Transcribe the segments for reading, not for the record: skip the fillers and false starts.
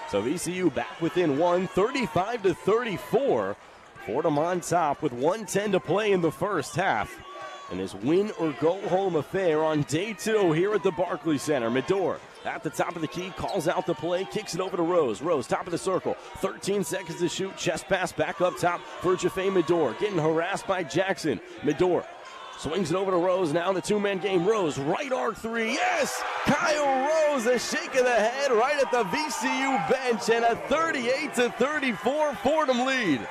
So VCU back within one, 35-34. Fordham on top with 1:10 to play in the first half. And this win-or-go-home affair on day 2 here at the Barclays Center. Medor at the top of the key, calls out the play, kicks it over to Rose. Rose, top of the circle, 13 seconds to shoot, chest pass back up top for Jaffe Medor. Getting harassed by Jackson. Medor swings it over to Rose, now in the two-man game. Rose, right arc three, yes! Kyle Rose, a shake of the head right at the VCU bench, and a 38-34 Fordham lead.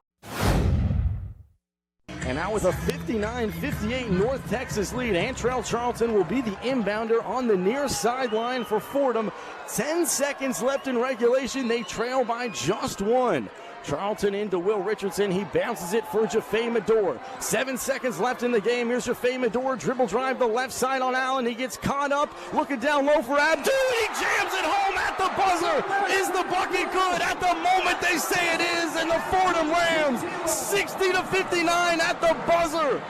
And now with a 59-58 North Texas lead, Antrell Charlton will be the inbounder on the near sideline for Fordham. 10 seconds left in regulation. They trail by just 1. Charlton into Will Richardson. He bounces it for Jaffe Medor. 7 seconds left in the game. Here's Jaffe Medor. Dribble drive the left side on Allen. He gets caught up. Looking down low for Abdu. He jams it home at the buzzer. Is the bucket good? At the moment they say it is. And the Fordham Rams 60-59 at the buzzer.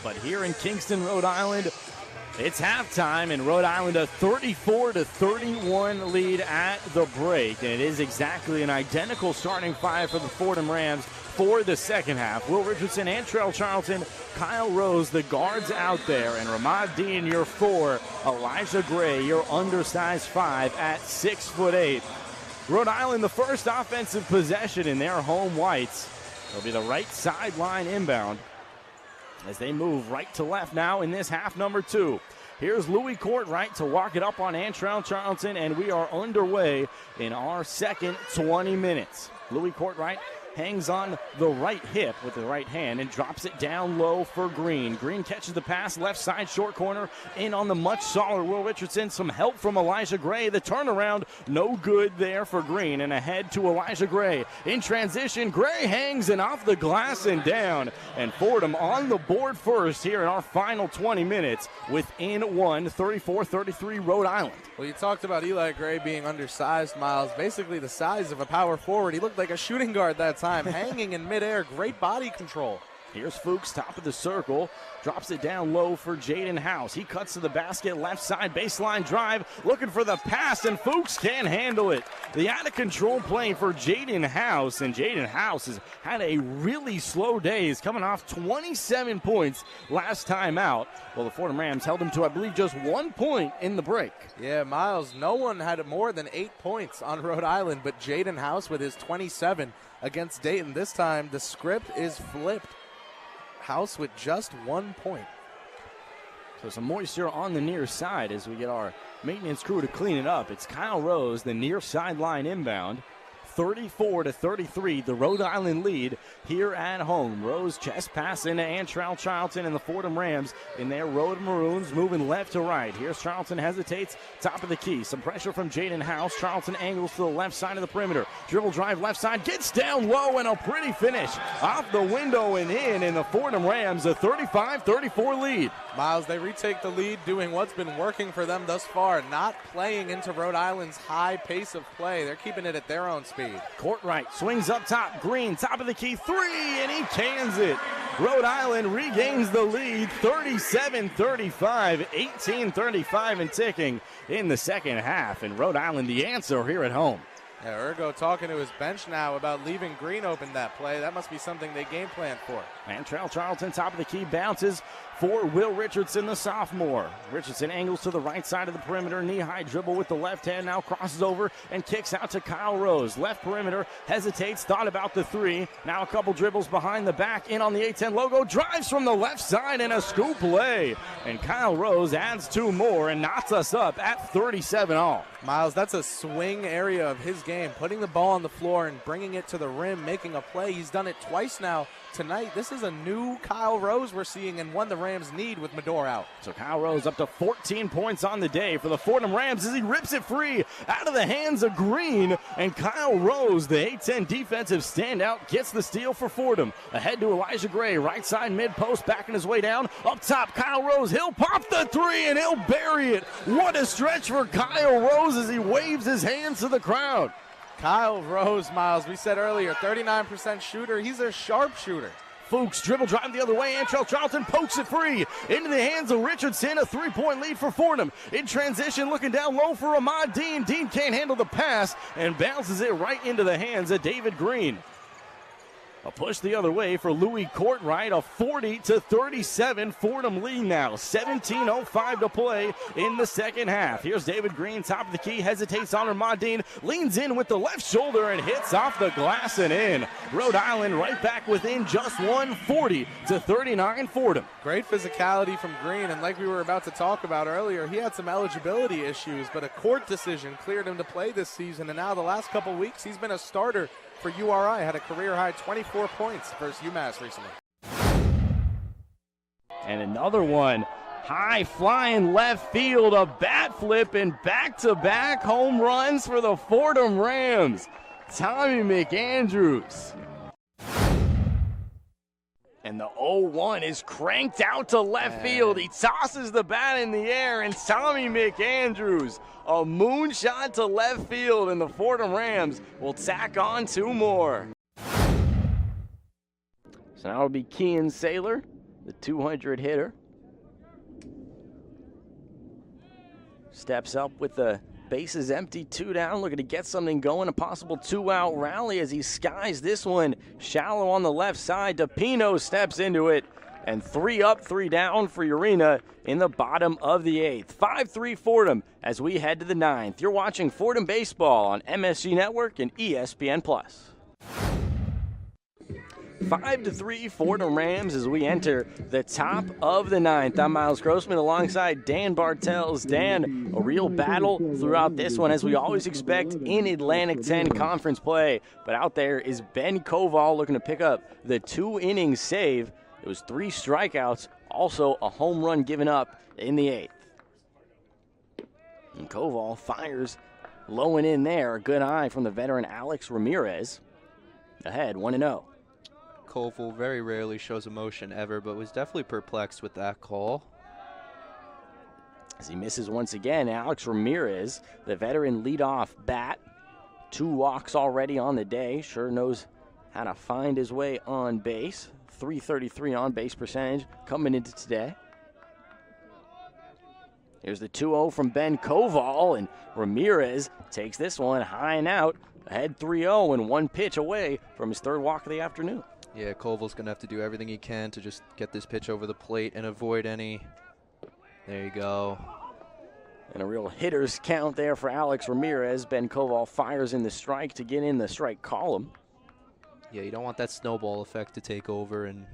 But here in Kingston, Rhode Island, it's halftime, and Rhode Island a 34-31 lead at the break. And it is exactly an identical starting five for the Fordham Rams for the second half. Will Richardson, Antrell Charlton, Kyle Rose, the guards out there, and Ramad Dean, your 4, Elijah Gray, your undersized 5 at 6'8". Rhode Island, the first offensive possession in their home whites. It'll be the right sideline inbound as they move right to left now in this half number 2. Here's Louis Courtright to walk it up on Antrell Charlton, and we are underway in our second 20 minutes. Louis Courtright hangs on the right hip with the right hand and drops it down low for Green. Green catches the pass, left side short corner, in on the much taller Will Richardson. Some help from Elijah Gray. The turnaround, no good there for Green, and ahead to Elijah Gray. In transition, Gray hangs and off the glass and down. And Fordham on the board first here in our final 20 minutes within 1, 34-33 Rhode Island. Well, you talked about Eli Gray being undersized, Miles. Basically the size of a power forward. He looked like a shooting guard that time, hanging in midair. Great body control. Here's Fuchs, top of the circle, drops it down low for Jaden House. He cuts to the basket, left side baseline drive, looking for the pass, and Fuchs can't handle it. The out-of-control play for Jaden House, and Jaden House has had a really slow day. He's coming off 27 points last time out. Well, the Fordham Rams held him to, I believe, just 1 point in the break. Yeah, Miles, no one had more than 8 points on Rhode Island, but Jaden House with his 27 against Dayton. This time, the script is flipped. House with just 1 point. So some moisture on the near side as we get our maintenance crew to clean it up. It's Kyle Rose, the near sideline inbound. 34-33, the Rhode Island lead here at home. Rose chest pass into Antrell Charlton, and the Fordham Rams in their road maroons moving left to right. Here's Charlton, hesitates, top of the key. Some pressure from Jaden House. Charlton angles to the left side of the perimeter. Dribble drive left side, gets down low, and a pretty finish off the window and in, and the Fordham Rams a 35-34 lead. Miles, they retake the lead, doing what's been working for them thus far, not playing into Rhode Island's high pace of play. They're keeping it at their own speed. Courtright swings up top. Green, top of the key, 3, and he cans it. Rhode Island regains the lead, 37-35, 18-35 and ticking in the second half. And Rhode Island the answer here at home. Yeah, Ergo talking to his bench now about leaving Green open that play. That must be something they game planned for. Antrell Charlton, top of the key, bounces for Will Richardson, the sophomore. Richardson angles to the right side of the perimeter, knee-high dribble with the left hand, now crosses over and kicks out to Kyle Rose. Left perimeter, hesitates, thought about the 3. Now a couple dribbles behind the back, in on the A-10 logo, drives from the left side and a scoop play. And Kyle Rose adds 2 more and knocks us up at 37 all. Miles, that's a swing area of his game, putting the ball on the floor and bringing it to the rim, making a play. He's done it twice now tonight. This is a new Kyle Rose we're seeing, and one the Rams need with Medor out. So Kyle Rose up to 14 points on the day for the Fordham Rams as he rips it free out of the hands of Green. And Kyle Rose, the A-10 defensive standout, gets the steal for Fordham. Ahead to Elijah Gray, right side mid-post, backing his way down. Up top, Kyle Rose, he'll pop the 3 and he'll bury it. What a stretch for Kyle Rose as he waves his hands to the crowd. Kyle Rose, Miles, we said earlier, 39% shooter. He's a sharp shooter. Fuchs dribble drive the other way. Antrell Charlton pokes it free into the hands of Richardson. A 3-point lead for Fordham. In transition, looking down low for Ahmad Dean. Dean can't handle the pass and bounces it right into the hands of David Green. A push the other way for Louis Courtwright, a 40-37 Fordham lead now. 17:05 to play in the second half. Here's David Green, top of the key, hesitates on Ahmadine, leans in with the left shoulder and hits off the glass and in. Rhode Island right back within just one, 40-39 Fordham. Great physicality from Green, and like we were about to talk about earlier, he had some eligibility issues, but a court decision cleared him to play this season, and now the last couple weeks he's been a starter for URI. Had a career-high 24 points versus UMass recently. And another one, high flying left field, a bat flip and back-to-back home runs for the Fordham Rams. Tommy McAndrews. And the 0-1 is cranked out to left field. He tosses the bat in the air, and Tommy McAndrews, a moonshot to left field, and the Fordham Rams will tack on two more. So now it'll be Kean Saylor, the 200 hitter. Steps up with the bases empty, 2 down, looking to get something going, a possible 2-out rally as he skies this one shallow on the left side. DePino steps into it, and 3 up, 3 down for Urena in the bottom of the 8th. 5-3 Fordham as we head to the 9th. You're watching Fordham Baseball on MSG Network and ESPN+. 5-3 Fordham Rams as we enter the top of the 9th. I'm Miles Grossman alongside Dan Bartels. Dan, a real battle throughout this one, as we always expect in Atlantic 10 conference play. But out there is Ben Koval looking to pick up the 2-inning save. It was 3 strikeouts, also a home run given up in the 8th. And Koval fires low and in there. A good eye from the veteran Alex Ramirez. Ahead 1-0. Koval very rarely shows emotion ever, but was definitely perplexed with that call. As he misses once again, Alex Ramirez, the veteran leadoff bat. 2 walks already on the day. Sure knows how to find his way on base. .333 on base percentage coming into today. Here's the 2-0 from Ben Koval, and Ramirez takes this one high and out. Ahead 3-0 and 1 pitch away from his 3rd walk of the afternoon. Yeah, Koval's going to have to do everything he can to just get this pitch over the plate and avoid any. There you go. And a real hitter's count there for Alex Ramirez. Ben Koval fires in the strike to get in the strike column. Yeah, you don't want that snowball effect to take over and,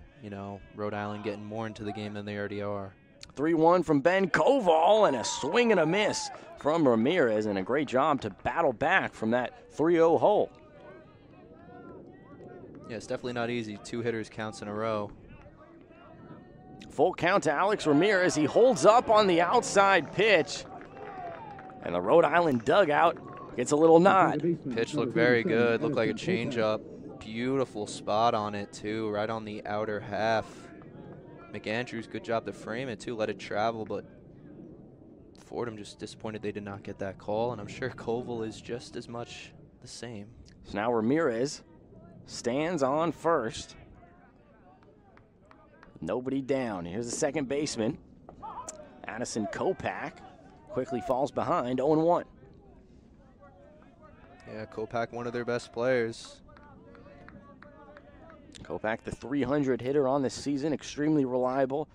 Rhode Island getting more into the game than they already are. 3-1 from Ben Koval, and a swing and a miss from Ramirez, and a great job to battle back from that 3-0 hole. Yeah, it's definitely not easy. 2 hitters counts in a row. Full count to Alex Ramirez. He holds up on the outside pitch, and the Rhode Island dugout gets a little nod. Pitch looked very good. Looked like a changeup. Beautiful spot on it, too, right on the outer half. McAndrews, good job to frame it, too. Let it travel, but Fordham just disappointed they did not get that call, and I'm sure Koval is just as much the same. So now Ramirez stands on first. Nobody down. Here's the second baseman. Addison Kopak quickly falls behind, 0-1. Yeah, Kopak, one of their best players. Kopak, the 300 hitter on this season, extremely reliable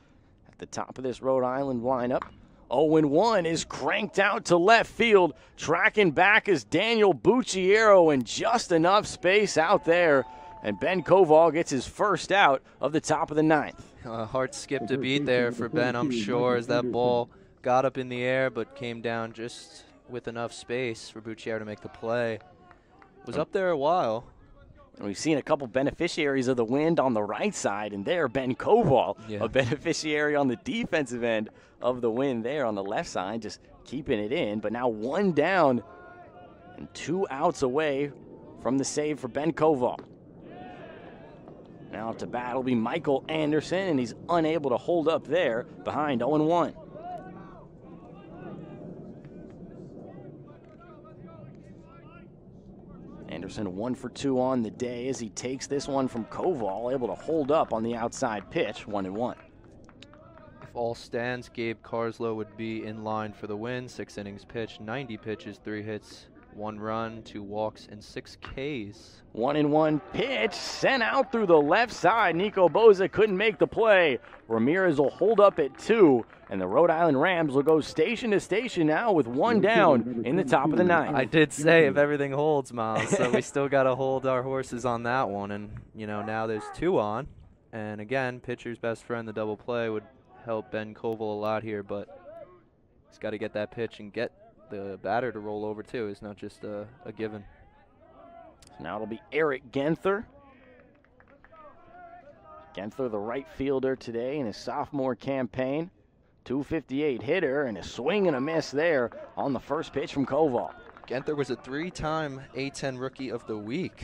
at the top of this Rhode Island lineup. 0-1 is cranked out to left field. Tracking back is Daniel Bucciero, and just enough space out there. And Ben Koval gets his first out of the top of the 9th. Hard skip to beat there for Ben, I'm sure, as that ball got up in the air but came down just with enough space for Bucciero to make the play. Was up there a while. And we've seen a couple beneficiaries of the wind on the right side, and there Ben Koval, a beneficiary on the defensive end of the wind there on the left side, just keeping it in. But now 1 down and 2 outs away from the save for Ben Koval. Now up to bat will be Michael Anderson, and he's unable to hold up there behind 0-1. Anderson 1 for 2 on the day as he takes this one from Koval, able to hold up on the outside pitch, 1-1. If all stands, Gabe Carslow would be in line for the win. 6 innings pitched, 90 pitches, 3 hits, 1 run, 2 walks, and 6 Ks. 1-1 pitch sent out through the left side. Nico Boza couldn't make the play. Ramirez will hold up at 2, and the Rhode Island Rams will go station to station now with 1 down in the top of the 9th. I did say if everything holds, Miles, so we still got to hold our horses on that one. And, you know, now there's 2 on. And, again, pitcher's best friend, the double play, would help Ben Koval a lot here, but he's got to get that pitch and get the batter to roll over, too. It's not just a given. Now it'll be Eric Genther. Genther, the right fielder today in his sophomore campaign. 258 hitter and a swing and a miss there on the first pitch from Koval. Genther was a 3-time A-10 Rookie of the Week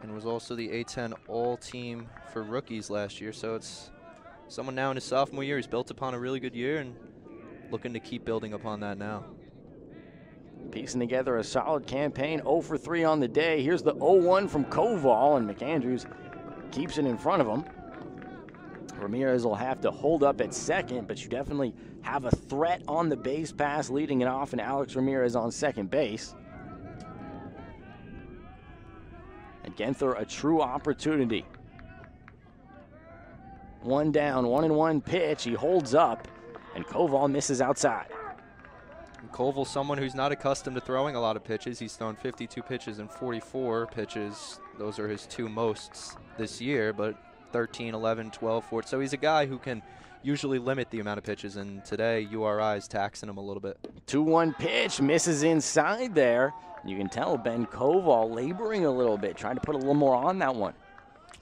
and was also the A-10 All-Team for rookies last year. So it's someone now in his sophomore year who's built upon a really good year and looking to keep building upon that now. Piecing together a solid campaign, 0 for 3 on the day. Here's the 0-1 from Koval, and McAndrews keeps it in front of him. Ramirez will have to hold up at second, but you definitely have a threat on the base pass leading it off, and Alex Ramirez on second base. And Genther, a true opportunity. 1 down, 1-1 pitch. He holds up, and Koval misses outside. Koval's someone who's not accustomed to throwing a lot of pitches. He's thrown 52 pitches and 44 pitches. Those are his 2 mosts this year, but 13, 11, 12, 14. So he's a guy who can usually limit the amount of pitches, and today URI is taxing him a little bit. 2-1 pitch, misses inside there. You can tell Ben Koval laboring a little bit, trying to put a little more on that one.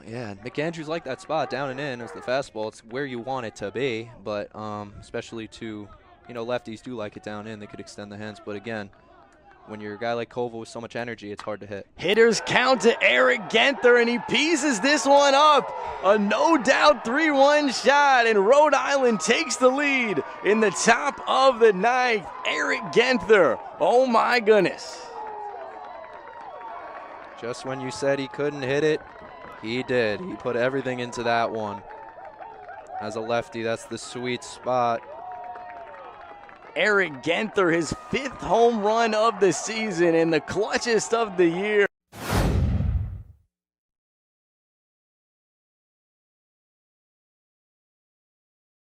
Yeah, McAndrews like that spot down and in as the fastball. It's where you want it to be, but especially to, you know, lefties do like it down in. They could extend the hands, but again, when you're a guy like Koval with so much energy, it's hard to hit. Hitters count to Eric Genther, and he pieces this one up. A no-doubt 3-1 shot, and Rhode Island takes the lead in the top of the 9th. Eric Genther, oh my goodness. Just when you said he couldn't hit it, he did. He put everything into that one. As a lefty, that's the sweet spot. Eric Genther, his 5th home run of the season and the clutchest of the year.